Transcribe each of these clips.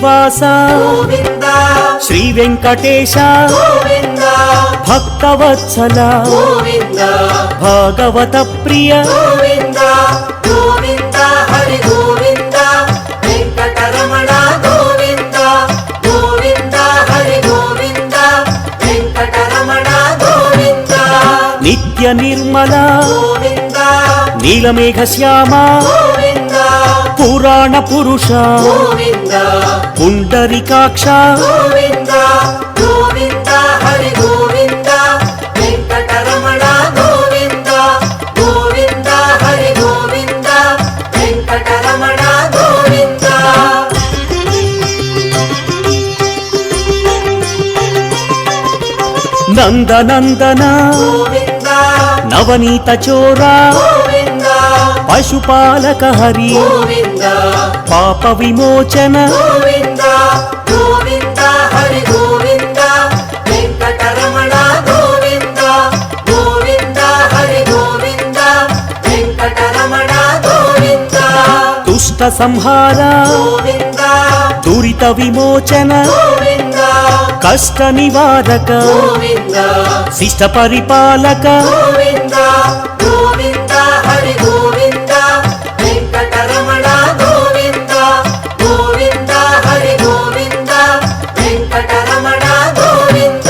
శ్రీనివాస గోవింద శ్రీ వెంకటేశ గోవింద భక్తవత్సల గోవింద భాగవత ప్రియ గోవింద గోవింద హరి గోవింద వెంకటరమణ గోవింద గోవింద హరి గోవింద వెంకటరమణ గోవింద నిత్య నిర్మల గోవింద నీలమేఘ శ్యామ గోవింద పురాణ పురుష గోవింద పుండరీకాక్ష గోవింద గోవింద హరి గోవింద వెంకటరమణ గోవింద గోవింద హరి గోవింద వెంకటరమణ గోవింద నందనందన గోవింద నవనీత చోర గోవింద పశుపాలక హరి గోవింద పాప విమోచన గోవింద గోవింద హరి గోవింద వెంకటరమణ గోవింద గోవింద హరి గోవింద వెంకటరమణ గోవింద దుష్ట సంహార గోవింద దురిత విమోచన గోవింద కష్ట నివారక గోవింద శిష్ట పరిపాలక గోవింద గోవింద హరి గోవింద వెంకటరమణ గోవింద గోవింద హరి గోవింద వెంకటరమణ గోవింద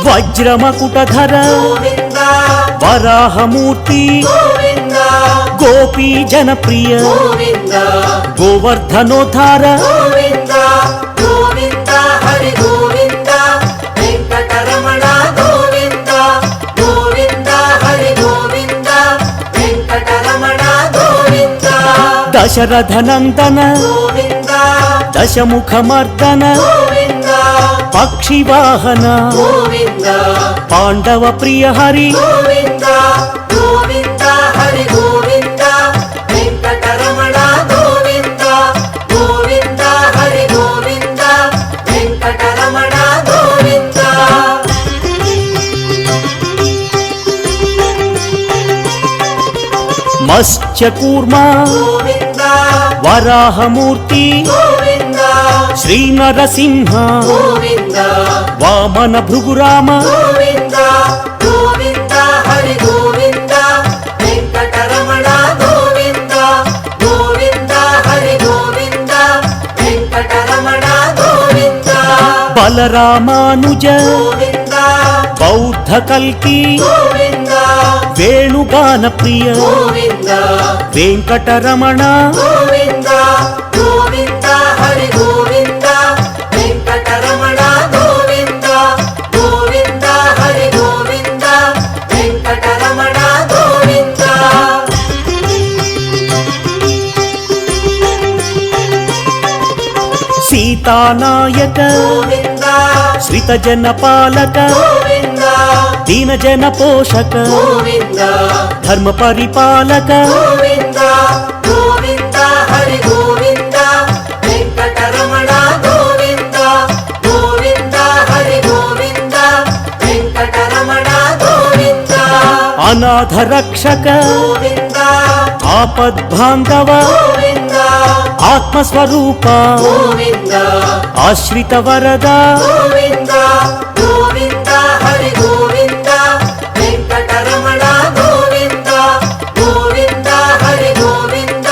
వజ్రమకుటధర గోవింద వరాహమూర్తి గోవింద గోపీ జనప్రియ గోవింద గోవర్ధనోద్ధార గోవింద గోవింద హరి గోవింద వెంకటరమణ గోవింద గోవింద హరి గోవింద వెంకటరమణ గోవింద దశరథ నందన గోవింద దశముఖమర్దన గోవింద పక్షివాహన గోవింద పాండవ ప్రియ హరి గోవింద గోవింద హరి గోవింద వెంకటరమణ గోవింద గోవింద హరి గోవింద వెంకటరమణ గోవింద మత్స్యకూర్మ గోవింద వరాహమూర్తి గోవింద శ్రీ నరసింహ గోవింద వామన భృగురామ గోవింద గోవింద హరి గోవింద వెంకటరమణ గోవింద గోవింద హరి గోవింద వెంకటరమణ గోవింద బలరామానుజ గోవింద బౌద్ధ కల్కి గోవింద వేణుగాన ప్రియ గోవింద వెంకటరమణ గోవింద గోవింద హరి గోవింద వెంకటరమణ గోవింద గోవింద హరి గోవింద వెంకటరమణ గోవింద సీతానాయక గోవింద శ్రితజన పాలక గోవింద దీనజన పోషక గోవింద ధర్మ పరిపాలక గోవింద గోవింద హరి గోవింద వెంకటరమణ గోవింద గోవింద హరి గోవింద వెంకటరమణ గోవింద అనాథ రక్షక గోవింద ఆపద్బాంధవ గోవింద ఆత్మస్వరూప గోవింద ఆశ్రిత వరద గోవింద గోవింద హరి గోవింద వెంకటరమణ గోవింద గోవింద హరి గోవింద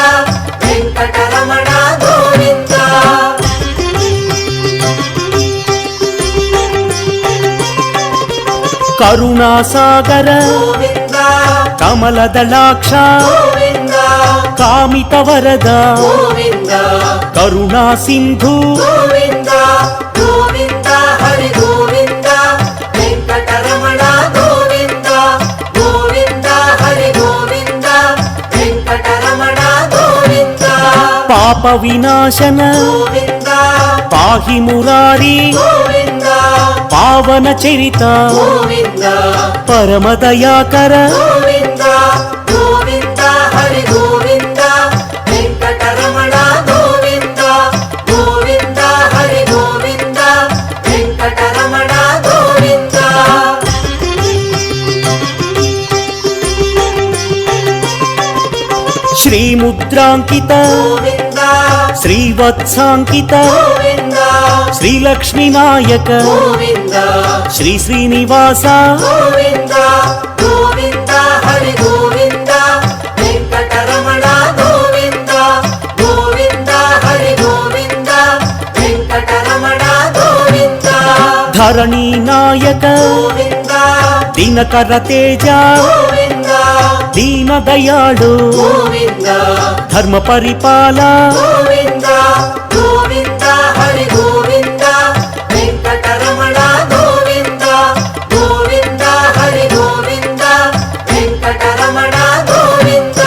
వెంకటరమణ గోవింద కరుణాసాగర గోవింద కమలదళాక్ష గోవింద కామిత వరద గోవింద కరుణా సింధు గోవింద గోవింద హరి గోవింద వెంకటరమణ గోవింద గోవింద హరి గోవింద వెంకటరమణ గోవింద పాప వినాశన గోవింద పాహి మురారి గోవింద పావన చరిత గోవింద పరమదయాకర గోవింద గోవింద హరి గోవింద వెంకటరమణ గోవింద గోవింద హరి గోవింద వెంకటరమణ గోవింద రుద్రాంకిత గోవింద శ్రీవత్సాంకిత గోవింద శ్రీలక్ష్మీ నాయక గోవింద శ్రీ శ్రీనివాస గోవింద గోవింద హరి గోవింద వెంకటరమణ గోవింద గోవింద హరి గోవింద వెంకటరమణ గోవింద ధరణీ నాయక గోవింద దినకర తేజ గోవింద దీన దయాళు గోవింద ధర్మ పరిపాల గోవింద గోవింద హరి గోవింద వెంకటరమణ గోవింద గోవింద హరి గోవింద వెంకటరమణ గోవింద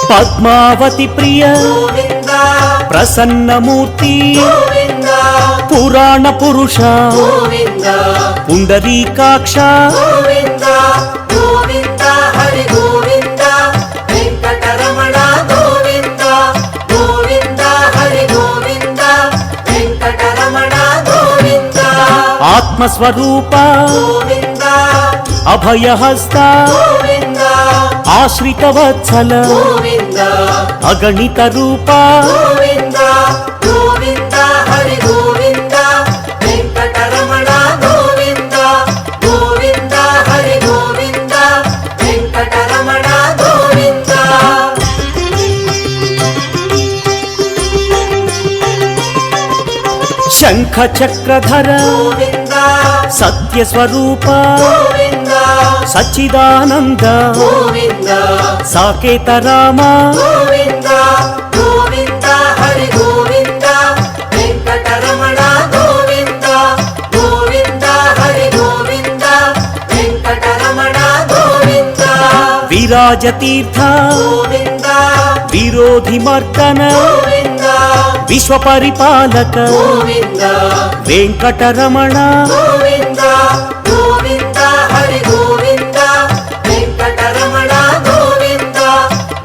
పద్మావతి ప్రియ గోవింద ప్రసన్నమూర్తి గోవింద పురాణ పురుష గోవింద పుండరీకాక్ష గోవింద గోవింద హరి గోవింద వెంకటరమణ గోవింద గోవింద హరి గోవింద వెంకటరమణ గోవింద ఆత్మస్వరూప గోవింద అభయహస్త గోవింద ఆశ్రిత వత్సల గోవింద అగణిత రూప గోవింద గోవింద హరి గోవింద వెంకటరమణ గోవింద గోవింద హరి గోవింద వెంకటరమణ గోవింద శంఖ చక్రధర గోవింద సత్యస్వరూప గోవింద సచ్చిదానంద గోవింద సాకేత రామ గోవింద గోవింద హరి గోవింద వెంకటరమణ గోవింద గోవింద హరి గోవింద వెంకటరమణ గోవింద విరాజతీర్థ గోవింద విరోధి మర్దన గోవింద విశ్వపరిపాలక గోవింద వెంకటరమణ గోవింద గోవింద హరి గోవింద వెంకటరమణ గోవింద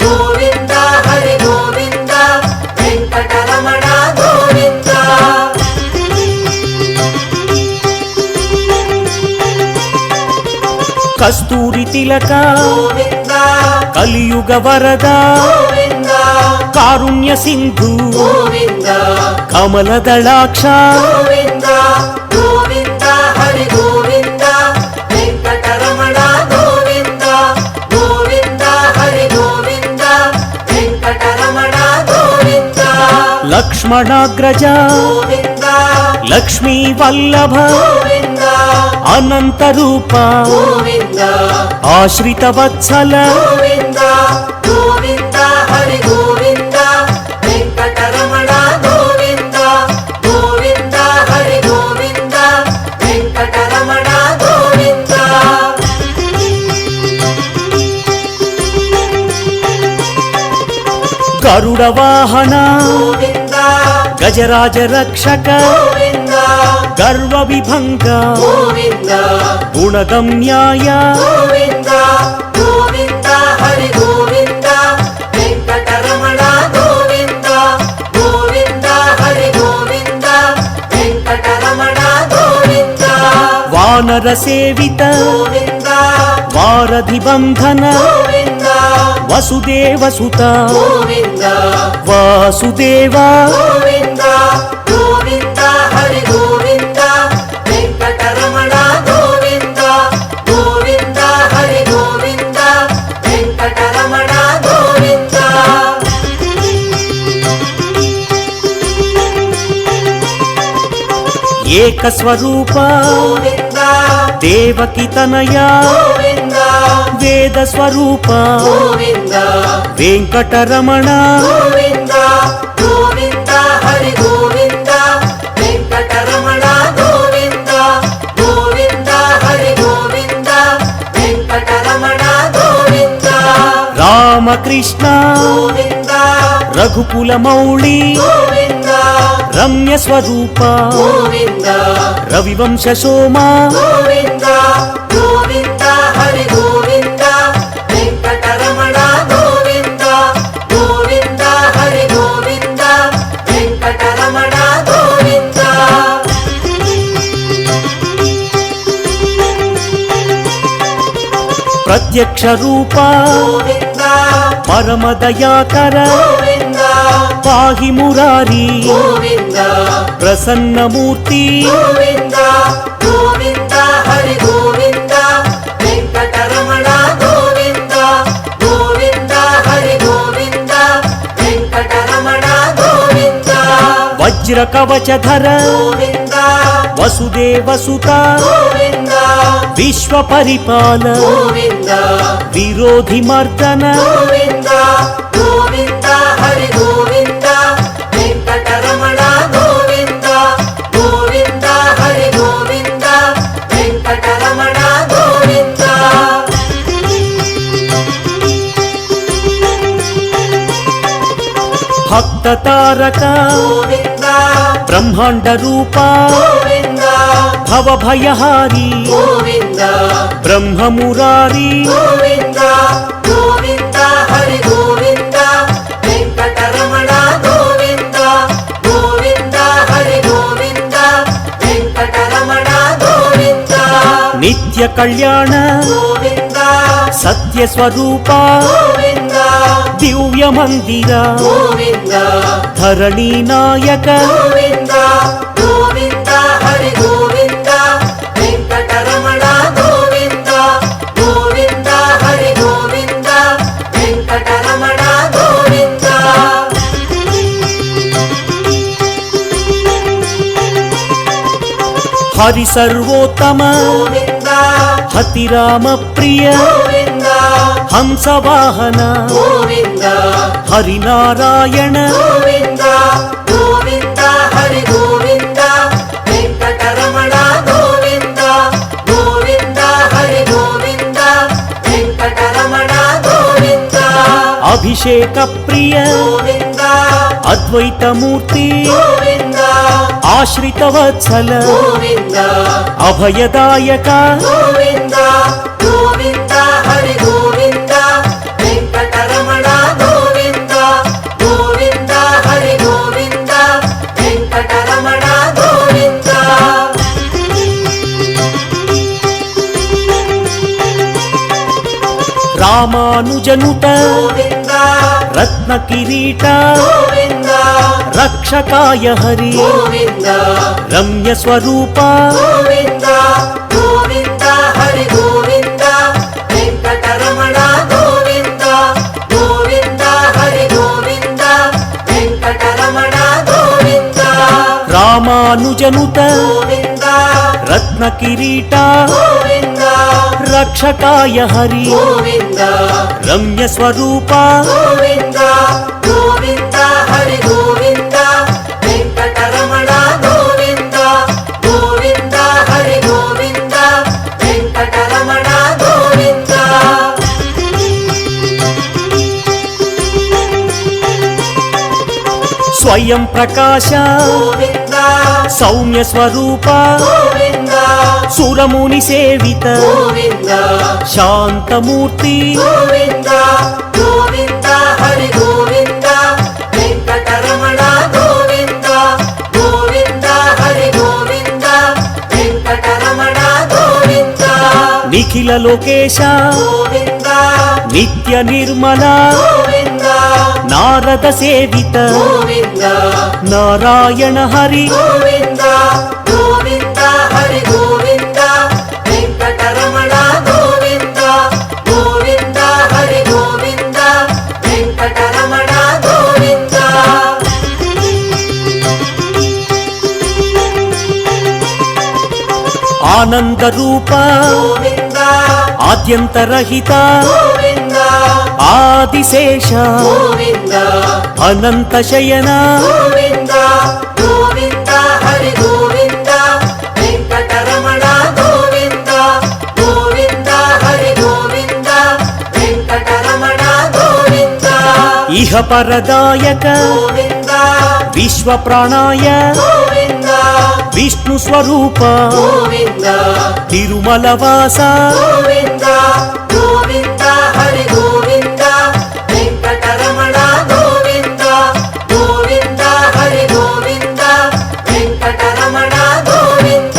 గోవింద హరి గోవింద వెంకటరమణ గోవింద కస్తూరి తిలక గోవింద కలియుగ వరద గోవింద కారుణ్య సింధు గోవింద కమలదళాక్ష గోవింద గోవింద హరి గోవింద వెంకటరమణ గోవింద గోవింద హరి గోవింద వెంకటరమణ గోవింద లక్ష్మణాగ్రజ గోవింద లక్ష్మీ వల్లభ గోవింద అనంత రూప గోవింద ఆశ్రిత వత్సల గోవింద గోవింద హరి గోవింద వెంకటరమణ గోవింద గోవింద హరి గోవింద వెంకటరమణ గోవింద గరుడ వాహన గోవింద గజరాజ రక్షక గోవింద గర్వ విభంగ గోవింద గుణగమ్యాయ గోవింద గోవింద హరి గోవింద వెంకటరమణ గోవింద గోవింద హరి గోవింద వెంకటరమణ గోవింద వానర సేవిత గోవింద వారధి బంధన గోవింద వసుదేవ సుత గోవింద వాసుదేవ గోవింద గోవింద హరి గోవింద వెంకటరమణ గోవింద గోవింద హరి గోవింద వెంకటరమణ గోవింద ఏకస్వరూప గోవింద దేవకి తనయ గోవింద వేద స్వరూప గోవింద వెంకటరమణ గోవింద గోవింద హరి గోవింద వెంకటరమణ గోవింద గోవింద హరి గోవింద వెంకటరమణ గోవింద రామకృష్ణ గోవింద రఘుకుల మౌళి గోవింద రమ్య స్వరూప గోవింద రవివంశ సోమ గోవింద గోవింద హరి గోవింద వెంకటరమణ గోవింద గోవింద హరి గోవింద వెంకటరమణ గోవింద ప్రత్యక్ష రూప గోవింద పరమదయాకర గోవింద పాహి మురారి గోవింద ప్రసన్నమూర్తి గోవింద గోవింద హరి గోవింద వెంకటరమణ గోవింద గోవింద హరి గోవింద వెంకటరమణ గోవింద వజ్ర కవచధర గోవింద వసుదేవసుత గోవింద విశ్వ పరిపాల గోవింద విరోధి మర్దన గోవింద గోవింద హరి గోవింద వెంకటరమణ గోవింద గోవింద హరి గోవింద వెంకటరమణ గోవింద భక్త తారక గోవింద బ్రహ్మాండ రూప గోవింద భవభయహారి గోవింద బ్రహ్మమురారి గోవింద గోవింద హరి గోవింద వెంకటరమణ గోవింద గోవింద హరి గోవింద వెంకటరమణ గోవింద నిత్య కళ్యాణ గోవింద సత్య స్వరూప గోవింద దివ్య మందిర గోవింద ధరణి నాయక గోవింద గోవింద హరి గోవింద వెంకటరమణ గోవింద గోవింద హరి గోవింద వెంకటరమణ గోవింద హరి సర్వోత్తమ గోవింద హతి రామ ప్రియ గోవింద హంసవాహన గోవింద హరినారాయణ గోవింద గోవింద హరి గోవింద వెంకటరమణ గోవింద గోవింద హరి గోవింద వెంకటరమణ గోవింద అభిషేక ప్రియ గోవింద అద్వైతమూర్తి గోవింద ఆశ్రిత వత్సల గోవింద అభయదాయక గోవింద గోవింద హరి గోవింద వెంకటరమణ గోవింద గోవింద హరి గోవింద వెంకటరమణ గోవింద రామానుజనుత గోవింద రత్న కిరీట గోవింద రక్షకాయ హరి గోవింద రమ్య స్వరూప గోవింద గోవింద హరి గోవింద వెంకటరమణ గోవింద గోవింద హరి గోవింద వెంకటరమణ గోవింద రామానుజనుత గోవింద రత్న కిరీట గోవింద రక్షకాయ హరి గోవింద రమ్య స్వరూప గోవింద గోవింద హరి గోవింద వెంకటరమణ గోవింద గోవింద హరి గోవింద వెంకటరమణ గోవింద స్వయం ప్రకాశ గోవింద సౌమ్య స్వరూప గోవింద సురముని సేవిత గోవింద శాంతమూర్తి గోవింద గోవింద హరి గోవింద వెంకటరమణ గోవింద గోవింద హరి గోవింద వెంకటరమణ గోవింద నిఖిల లోకేశ గోవింద నిత్య నిర్మల గోవింద నారద సేవిత గోవింద నారాయణ హరి గోవింద గోవింద హరి గోవింద వెంకటరమణ గోవింద గోవింద హరి గోవింద వెంకటరమణ గోవింద ఆనంద రూప గోవింద ఆద్యంతరహిత గోవింద ఆదిశేష గోవింద అనంత శయన గోవింద గోవింద హరి గోవింద వెంకటరమణ గోవింద గోవింద హరి గోవింద వెంకటరమణ గోవింద ఇహ పరదాయక గోవింద విశ్వ ప్రాణాయ గోవింద విష్ణు స్వరూప గోవింద తిరుమల వాస గోవింద గోవింద హరి గోవింద వెంకటరమణ గోవింద గోవింద హరి గోవింద వెంకటరమణ గోవింద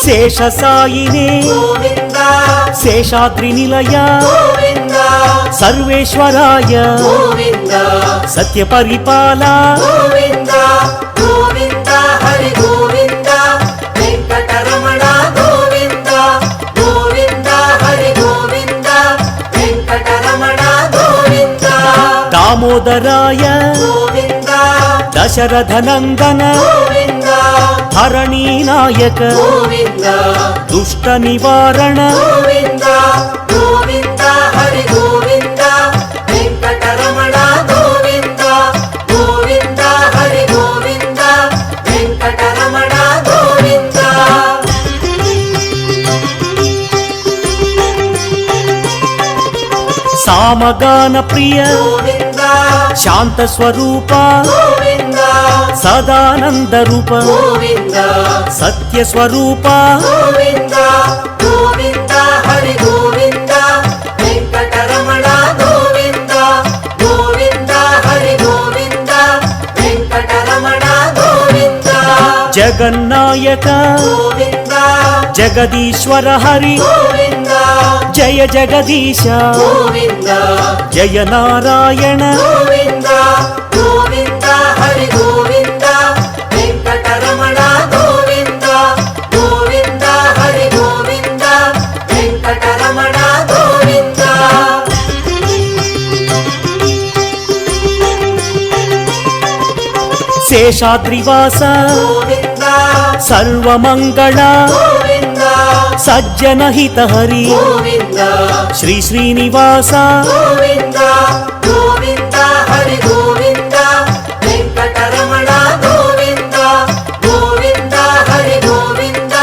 శేషసాయినే గోవింద శేషాద్రి నిలయ గోవింద సర్వేశ్వరాయ గోవింద సత్య పరిపాల గోవింద గోవింద హరి గోవింద వెంకటరమణ గోవింద గోవింద హరి గోవింద వెంకటరమణ గోవింద దామోదరాయ గోవింద దశరథనందన గోవింద ధరణీ నాయక గోవింద దుష్ట నివారణ గోవింద గోవింద హరి గోవింద వెంకటరమణ గోవింద గోవింద హరి గోవింద వెంకటరమణ గోవింద సామగాన ప్రియ గోవింద శాంత స్వరూప గోవింద సదానంద రూప గోవింద సత్య స్వరూప గోవింద గోవింద హరి గోవింద వెంకటరమణ గోవింద గోవింద హరి గోవింద వెంకటరమణ గోవింద జగన్నాయక గోవింద జగదీశ్వర హరి గోవింద జయ జగదీశ గోవింద జయ నారాయణ గోవింద గోవింద హరి గోవింద వెంకటరమణ గోవింద గోవింద హరి గోవింద వెంకటరమణ గోవింద శేషాద్రివాస గోవింద సర్వమంగళ గోవింద సజ్జన హిత హరి గోవింద శ్రీ శ్రీనివాస గోవింద గోవింద హరి గోవింద వెంకటరమణ గోవింద గోవింద హరి గోవింద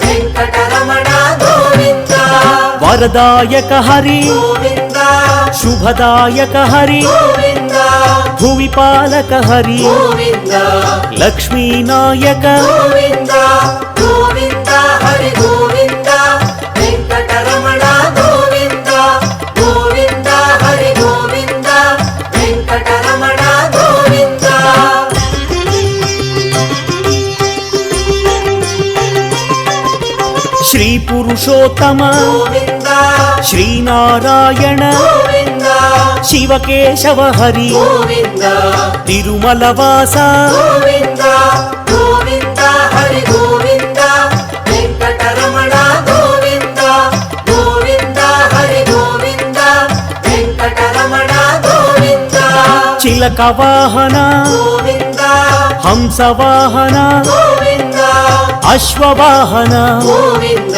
వెంకటరమణ గోవింద వరదాయక హరి గోవింద శుభదాయక హరి గోవింద భువిపాలక హరి గోవింద లక్ష్మీనాయక గోవింద గోవింద హరి గోవింద వెంకటరమణ గోవింద గోవింద హరి గోవింద వెంకటరమణ గోవింద శ్రీ పురుషోత్తమ గోవింద శ్రీనారాయణ గోవింద శివకేశవ హరి గోవింద తిరుమలవాస గోవింద గోవింద హరి గోవింద వెంకటరమణ గోవింద గోవింద హరి గోవింద వెంకటరమణ గోవింద చిలక వాహన గోవింద హంసవాహన గోవింద అశ్వవాహన గోవింద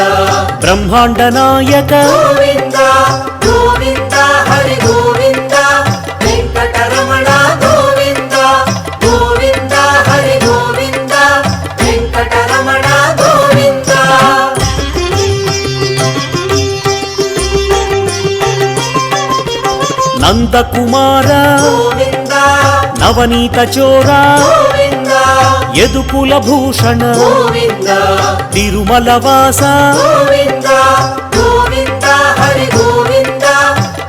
బ్రహ్మాండ నాయక గోవింద గోవింద హరి గోవింద వెంకటరమణ గోవింద గోవింద హరి గోవింద వెంకటరమణ గోవింద నందకుమార గోవింద నవనీత చోర గోవింద యదుకుల భూషణ గోవింద తిరుమలవాస గోవింద గోవింద హరి గోవింద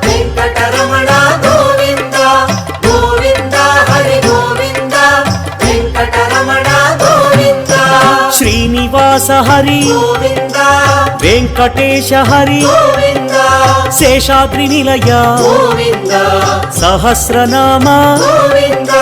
వెంకటరమణ గోవింద గోవింద హరి గోవింద వెంకటరమణ గోవింద శ్రీనివాస హరి గోవింద వెంకటేశ హరి గోవింద శేషాద్రి నిలయ గోవింద సహస్రనామ గోవింద